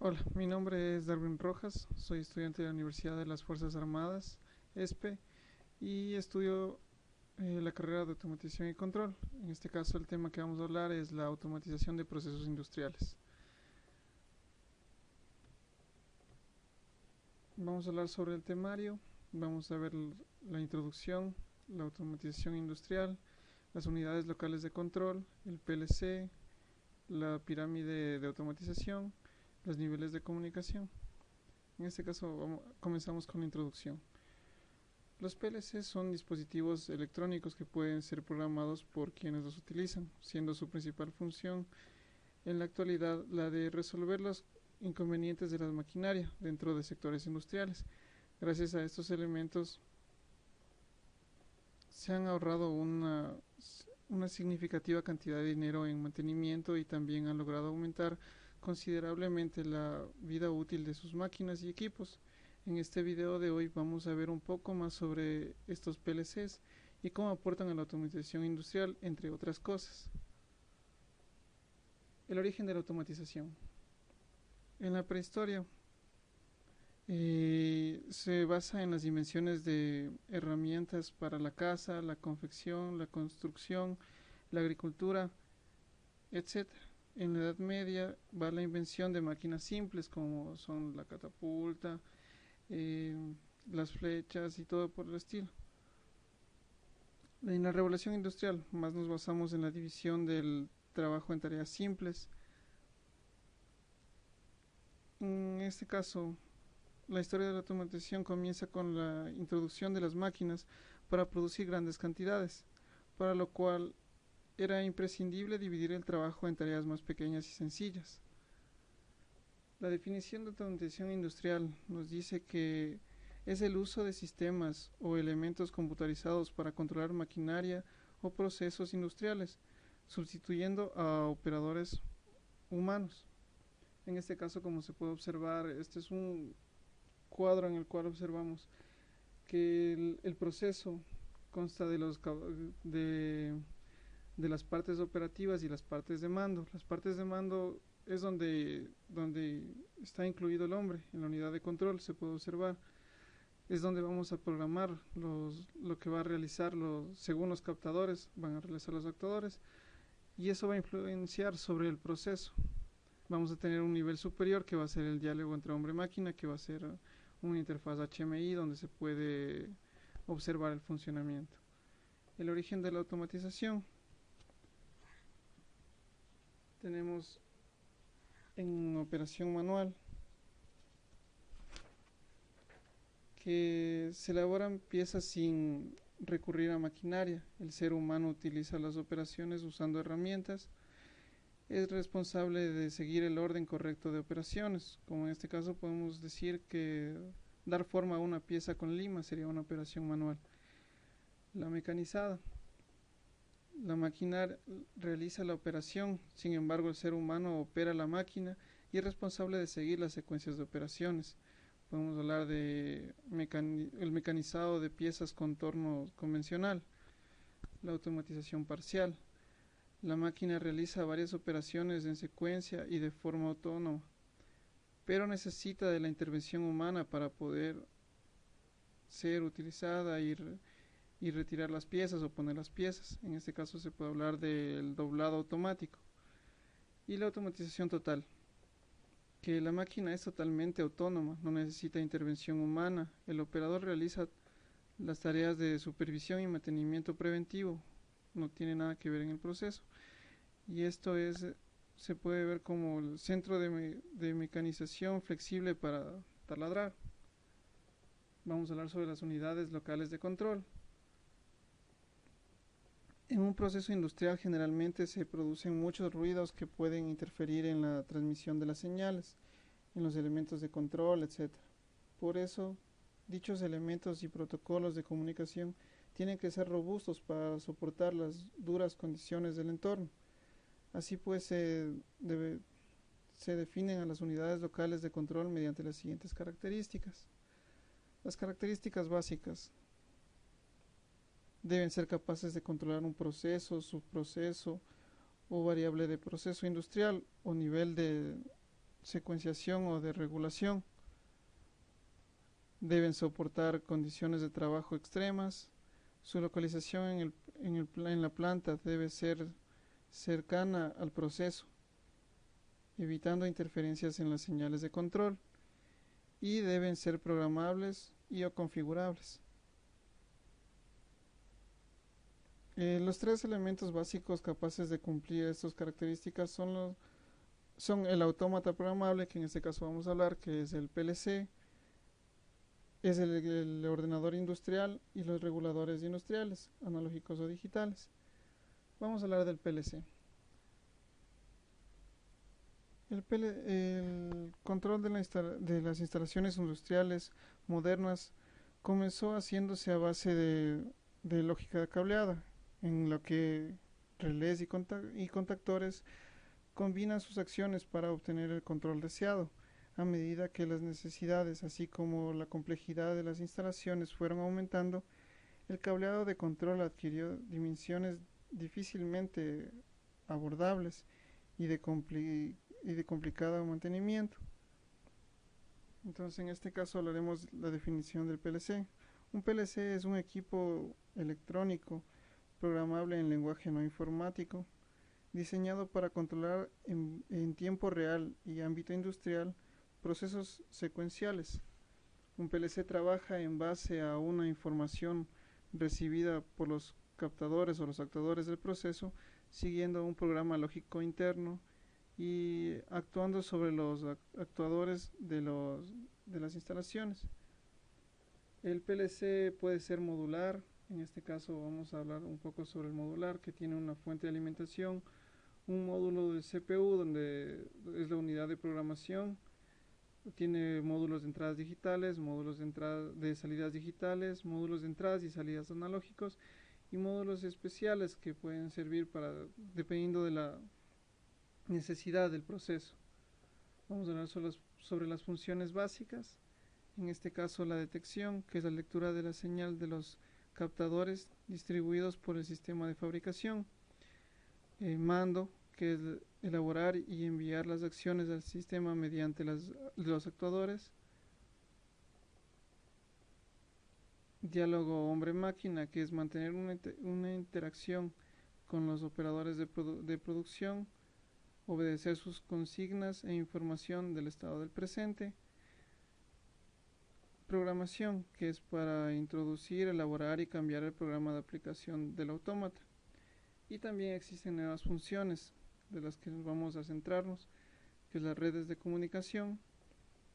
Hola, mi nombre es Darwin Rojas, soy estudiante de la Universidad de las Fuerzas Armadas, ESPE, y estudio la carrera de automatización y control. En este caso el tema que vamos a hablar es la automatización de procesos industriales. Vamos a hablar sobre el temario, vamos a ver la introducción, la automatización industrial, las unidades locales de control, el PLC, la pirámide de automatización, los niveles de comunicación. En este caso comenzamos con la introducción. Los PLC son dispositivos electrónicos que pueden ser programados por quienes los utilizan, siendo su principal función en la actualidad la de resolver los inconvenientes de la maquinaria dentro de sectores industriales. Gracias a estos elementos se han ahorrado una significativa cantidad de dinero en mantenimiento y también han logrado aumentar considerablemente la vida útil de sus máquinas y equipos. En este video de hoy vamos a ver un poco más sobre estos PLCs y cómo aportan a la automatización industrial, entre otras cosas. El origen de la automatización. En la prehistoria se basa en las dimensiones de herramientas para la caza, la confección, la construcción, la agricultura, etcétera. En la Edad Media va la invención de máquinas simples como son la catapulta, eh, las flechas y todo por el estilo. En la Revolución Industrial más nos basamos en la división del trabajo en tareas simples. En este caso, la historia de la automatización comienza con la introducción de las máquinas para producir grandes cantidades, para lo cual era imprescindible dividir el trabajo en tareas más pequeñas y sencillas. La definición de automatización industrial nos dice que es el uso de sistemas o elementos computarizados para controlar maquinaria o procesos industriales, sustituyendo a operadores humanos. En este caso, como se puede observar, este es un cuadro en el cual observamos que el proceso consta de, de las partes operativas y las partes de mando. Las partes de mando es donde está incluido el hombre. En la unidad de control se puede observar. Es donde vamos a programar lo que va a realizar según los captadores, van a realizar los actuadores, y eso va a influenciar sobre el proceso. Vamos a tener un nivel superior que va a ser el diálogo entre hombre y máquina, que va a ser una interfaz HMI donde se puede observar el funcionamiento. El origen de la automatización. Tenemos en operación manual que se elaboran piezas sin recurrir a maquinaria. El ser humano utiliza las operaciones usando herramientas. Es responsable de seguir el orden correcto de operaciones. Como en este caso podemos decir que dar forma a una pieza con lima sería una operación manual. La mecanizada. La máquina realiza la operación, sin embargo el ser humano opera la máquina y es responsable de seguir las secuencias de operaciones. Podemos hablar de el mecanizado de piezas con torno convencional. La automatización parcial. La máquina realiza varias operaciones en secuencia y de forma autónoma, pero necesita de la intervención humana para poder ser utilizada y retirar las piezas o poner las piezas. En este caso se puede hablar del doblado automático. Y la automatización total, que la máquina es totalmente autónoma, no necesita intervención humana. El operador realiza las tareas de supervisión y mantenimiento preventivo, no tiene nada que ver en el proceso. Y esto se puede ver como el centro de mecanización flexible para taladrar. Vamos a hablar sobre las unidades locales de control. En un proceso industrial generalmente se producen muchos ruidos que pueden interferir en la transmisión de las señales, en los elementos de control, etc. Por eso, dichos elementos y protocolos de comunicación tienen que ser robustos para soportar las duras condiciones del entorno. Así pues, se definen a las unidades locales de control mediante las siguientes características. Las características básicas: deben ser capaces de controlar un proceso, subproceso o variable de proceso industrial o nivel de secuenciación o de regulación. Deben soportar condiciones de trabajo extremas. Su localización en la planta debe ser cercana al proceso, evitando interferencias en las señales de control, y deben ser programables y o configurables. Los tres elementos básicos capaces de cumplir estas características son el autómata programable, que en este caso vamos a hablar, que es el PLC, es el ordenador industrial y los reguladores industriales, analógicos o digitales. Vamos a hablar del PLC. El control de las instalaciones industriales modernas comenzó haciéndose a base de lógica cableada, en lo que relés y contactores combinan sus acciones para obtener el control deseado. A medida que las necesidades, así como la complejidad de las instalaciones fueron aumentando, el cableado de control adquirió dimensiones difícilmente abordables y de complicado mantenimiento. Entonces, en este caso hablaremos de la definición del PLC. Un PLC es un equipo electrónico programable en lenguaje no informático, diseñado para controlar en tiempo real y ámbito industrial procesos secuenciales. Un PLC trabaja en base a una información recibida por los captadores o los actuadores del proceso, siguiendo un programa lógico interno y actuando sobre los actuadores de las instalaciones. El PLC puede ser modular. En este caso vamos a hablar un poco sobre el modular, que tiene una fuente de alimentación, un módulo de CPU donde es la unidad de programación, tiene módulos de entradas digitales, módulos de salidas digitales, módulos de entradas y salidas analógicos y módulos especiales que pueden servir dependiendo de la necesidad del proceso. Vamos a hablar sobre las funciones básicas, en este caso la detección, que es la lectura de la señal de los captadores distribuidos por el sistema de fabricación, mando, que es elaborar y enviar las acciones al sistema mediante los actuadores, diálogo hombre-máquina, que es mantener una interacción con los operadores de producción, obedecer sus consignas e información del estado del presente, programación, que es para introducir, elaborar y cambiar el programa de aplicación del autómata. Y también existen nuevas funciones de las que nos vamos a centrarnos, que es las redes de comunicación,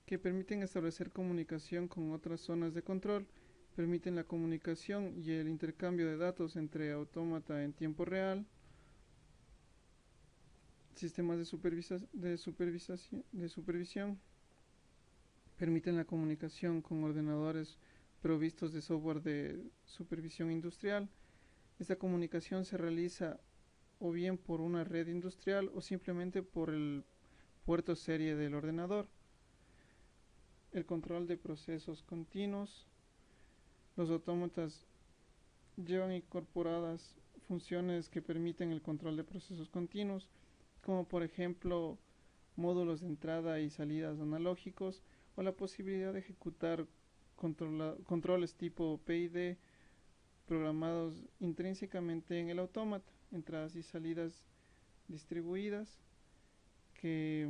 que permiten establecer comunicación con otras zonas de control, permiten la comunicación y el intercambio de datos entre autómata en tiempo real, sistemas de supervisión, permiten la comunicación con ordenadores provistos de software de supervisión industrial. Esta comunicación se realiza o bien por una red industrial o simplemente por el puerto serie del ordenador. El control de procesos continuos. Los autómatas llevan incorporadas funciones que permiten el control de procesos continuos, como por ejemplo módulos de entrada y salidas analógicos o la posibilidad de ejecutar controles tipo PID programados intrínsecamente en el autómata, entradas y salidas distribuidas, que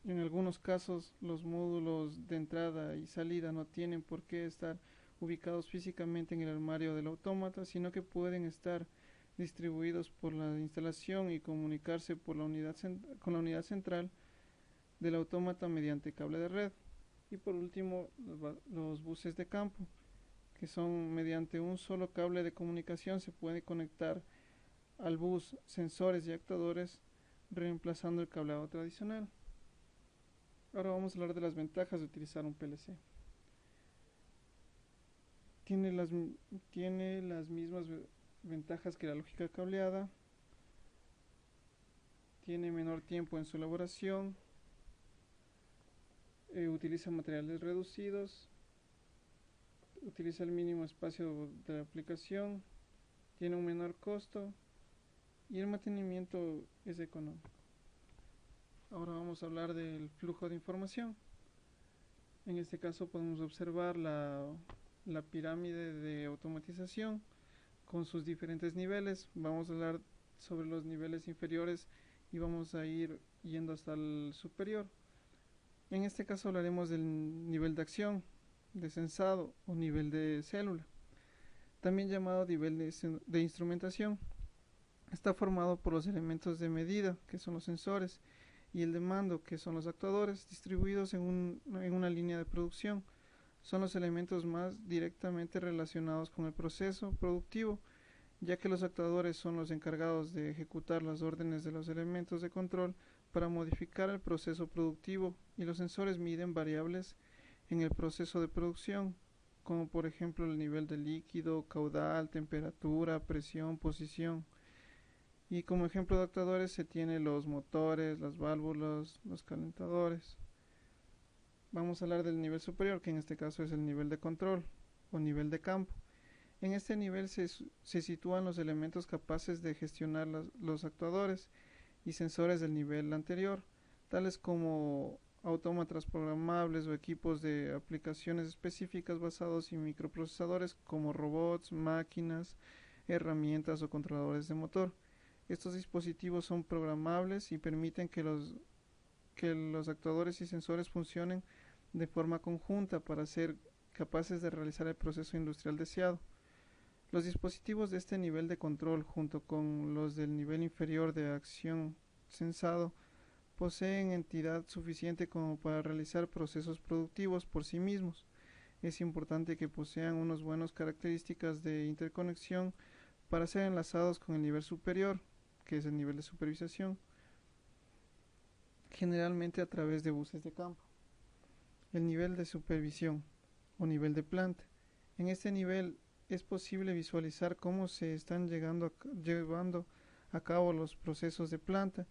en algunos casos los módulos de entrada y salida no tienen por qué estar ubicados físicamente en el armario del autómata, sino que pueden estar distribuidos por la instalación y comunicarse con la unidad central del autómata mediante cable de red. Y por último, los buses de campo, que son mediante un solo cable de comunicación se puede conectar al bus sensores y actuadores, reemplazando el cableado tradicional. Ahora vamos a hablar de las ventajas de utilizar un PLC. Tiene las mismas ventajas que la lógica cableada, tiene menor tiempo en su elaboración, utiliza materiales reducidos, utiliza el mínimo espacio de la aplicación, tiene un menor costo y el mantenimiento es económico. Ahora vamos a hablar del flujo de información. En este caso podemos observar la pirámide de automatización con sus diferentes niveles. Vamos a hablar sobre los niveles inferiores y vamos a ir yendo hasta el superior. En este caso hablaremos del nivel de acción, de sensado o nivel de célula, también llamado nivel de instrumentación. Está formado por los elementos de medida, que son los sensores, y el de mando, que son los actuadores, distribuidos en una línea de producción. Son los elementos más directamente relacionados con el proceso productivo, ya que los actuadores son los encargados de ejecutar las órdenes de los elementos de control para modificar el proceso productivo, y los sensores miden variables en el proceso de producción, como por ejemplo el nivel de líquido, caudal, temperatura, presión, posición. Y como ejemplo de actuadores se tiene los motores, las válvulas, los calentadores. Vamos a hablar del nivel superior, que en este caso es el nivel de control o nivel de campo. En este nivel se sitúan los elementos capaces de gestionar los actuadores y sensores del nivel anterior, tales como autómatas programables o equipos de aplicaciones específicas basados en microprocesadores como robots, máquinas, herramientas o controladores de motor. Estos dispositivos son programables y permiten que los actuadores y sensores funcionen de forma conjunta para ser capaces de realizar el proceso industrial deseado. Los dispositivos de este nivel de control, junto con los del nivel inferior de acción sensado, poseen entidad suficiente como para realizar procesos productivos por sí mismos. Es importante que posean unas buenas características de interconexión para ser enlazados con el nivel superior, que es el nivel de supervisación, generalmente a través de buses de campo. El nivel de supervisión o nivel de planta. En este nivel es posible visualizar cómo se están llevando a cabo los procesos de planta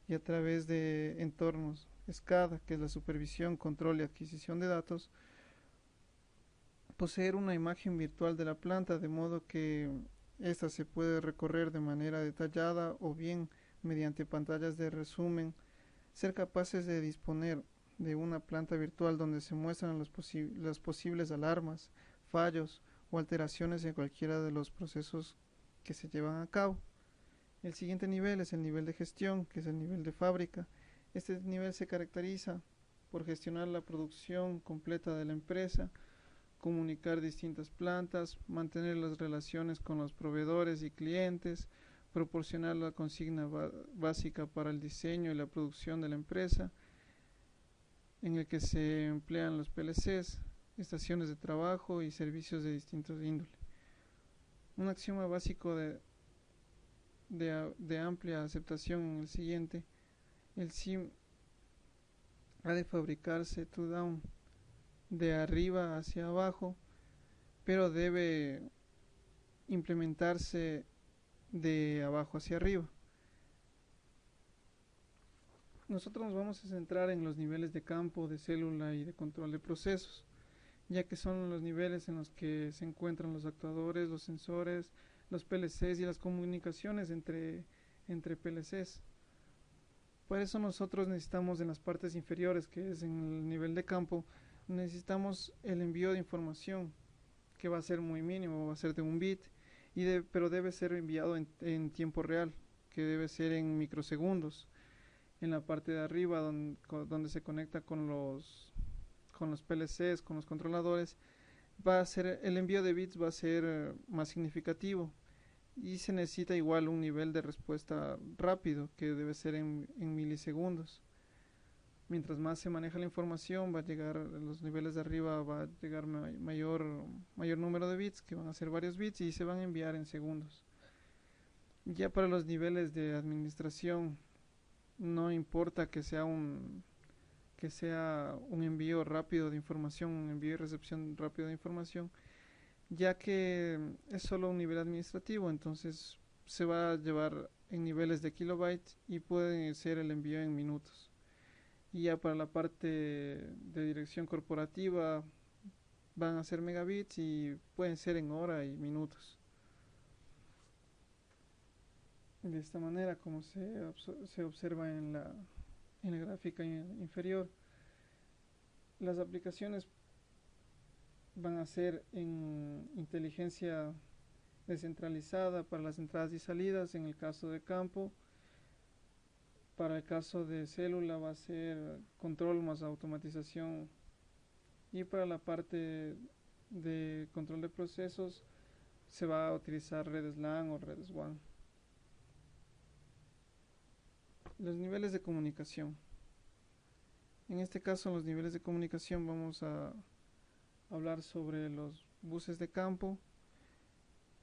y a través de entornos SCADA, que es la supervisión, control y adquisición de datos, poseer una imagen virtual de la planta de modo que ésta se puede recorrer de manera detallada o bien mediante pantallas de resumen, ser capaces de disponer de una planta virtual donde se muestran las posibles alarmas, fallos o alteraciones en cualquiera de los procesos que se llevan a cabo. El siguiente nivel es el nivel de gestión, que es el nivel de fábrica. Este nivel se caracteriza por gestionar la producción completa de la empresa, comunicar distintas plantas, mantener las relaciones con los proveedores y clientes, proporcionar la consigna básica para el diseño y la producción de la empresa, en el que se emplean los PLCs, estaciones de trabajo y servicios de distintos índole. Un axioma básico de amplia aceptación en el siguiente: el SIM ha de fabricarse top-down, de arriba hacia abajo, pero debe implementarse de abajo hacia arriba. Nosotros nos vamos a centrar en los niveles de campo, de célula y de control de procesos, ya que son los niveles en los que se encuentran los actuadores, los sensores, los PLCs y las comunicaciones entre PLCs. Por eso nosotros necesitamos en las partes inferiores, que es en el nivel de campo, necesitamos el envío de información, que va a ser muy mínimo, va a ser de un bit, pero debe ser enviado en tiempo real, que debe ser en microsegundos. En la parte de arriba, donde se conecta con los PLCs, con los controladores, va a ser el envío de bits va a ser más significativo, y se necesita igual un nivel de respuesta rápido, que debe ser en milisegundos. Mientras más se maneja la información, va a llegar a los niveles de arriba, va a llegar mayor número de bits, que van a ser varios bits, y se van a enviar en segundos. Ya para los niveles de administración, no importa que sea un envío rápido de información, un envío y recepción rápido de información, ya que es solo un nivel administrativo, entonces se va a llevar en niveles de kilobytes y puede ser el envío en minutos. Y ya para la parte de dirección corporativa van a ser megabits y pueden ser en hora y minutos. De esta manera, como se observa en la gráfica inferior. Las aplicaciones van a ser en inteligencia descentralizada para las entradas y salidas en el caso de campo. Para el caso de célula va a ser control más automatización, y para la parte de control de procesos se va a utilizar redes LAN o redes WAN. Los niveles de comunicación. En este caso, en los niveles de comunicación vamos a hablar sobre los buses de campo.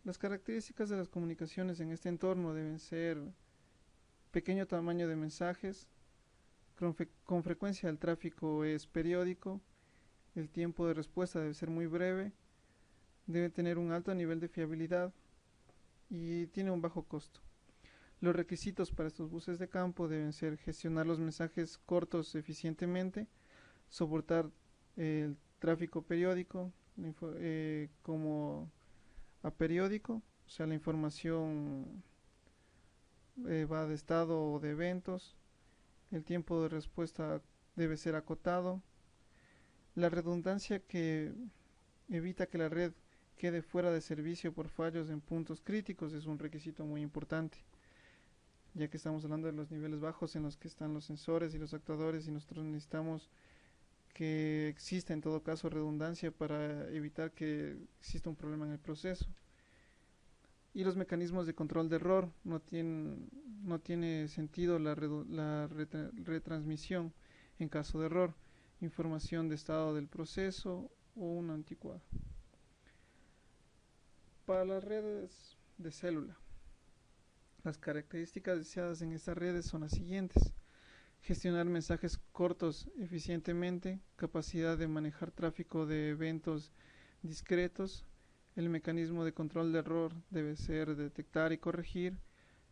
Las características de las comunicaciones en este entorno deben ser pequeño tamaño de mensajes, con frecuencia el tráfico es periódico, el tiempo de respuesta debe ser muy breve, debe tener un alto nivel de fiabilidad y tiene un bajo costo. Los requisitos para estos buses de campo deben ser gestionar los mensajes cortos eficientemente, soportar el tráfico periódico como aperiódico, o sea, la información va de estado o de eventos, el tiempo de respuesta debe ser acotado, la redundancia que evita que la red quede fuera de servicio por fallos en puntos críticos es un requisito muy importante, ya que estamos hablando de los niveles bajos en los que están los sensores y los actuadores, y nosotros necesitamos que exista en todo caso redundancia para evitar que exista un problema en el proceso. Y los mecanismos de control de error, no tiene sentido la retransmisión en caso de error, información de estado del proceso o una anticuada. Para las redes de célula, las características deseadas en estas redes son las siguientes: gestionar mensajes cortos eficientemente, capacidad de manejar tráfico de eventos discretos, el mecanismo de control de error debe ser detectar y corregir,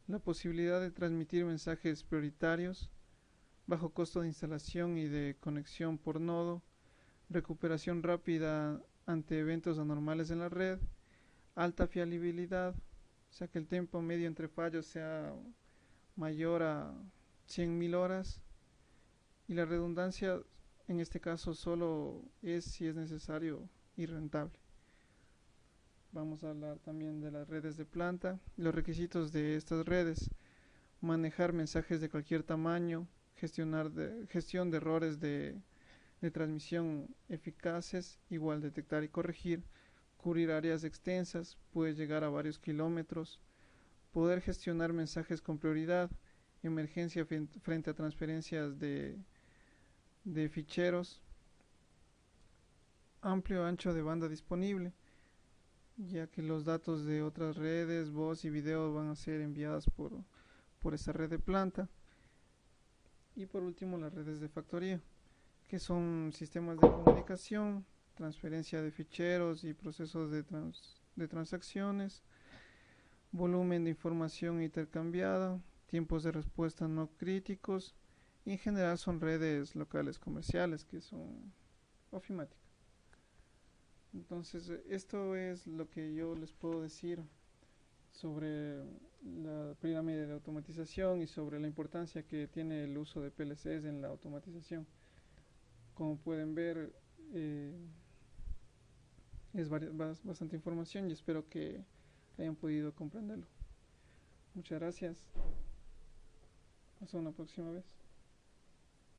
la posibilidad de transmitir mensajes prioritarios, bajo costo de instalación y de conexión por nodo, recuperación rápida ante eventos anormales en la red, alta fiabilidad, o sea que el tiempo medio entre fallos sea mayor a 100.000 horas, y la redundancia en este caso solo es si es necesario y rentable. Vamos a hablar también de las redes de planta. Los requisitos de estas redes: manejar mensajes de cualquier tamaño, gestión de errores de transmisión eficaces, igual detectar y corregir, cubrir áreas extensas, puede llegar a varios kilómetros, poder gestionar mensajes con prioridad, emergencia frente a transferencias de ficheros, amplio ancho de banda disponible, ya que los datos de otras redes, voz y video van a ser enviadas por esa red de planta. Y por último, las redes de factoría, que son sistemas de comunicación, transferencia de ficheros y procesos de transacciones, volumen de información intercambiada, tiempos de respuesta no críticos, y en general son redes locales comerciales que son ofimáticas. Entonces, esto es lo que yo les puedo decir sobre la pirámide de automatización y sobre la importancia que tiene el uso de PLCs en la automatización. Como pueden ver, es bastante información y espero que hayan podido comprenderlo. Muchas gracias. Hasta una próxima vez.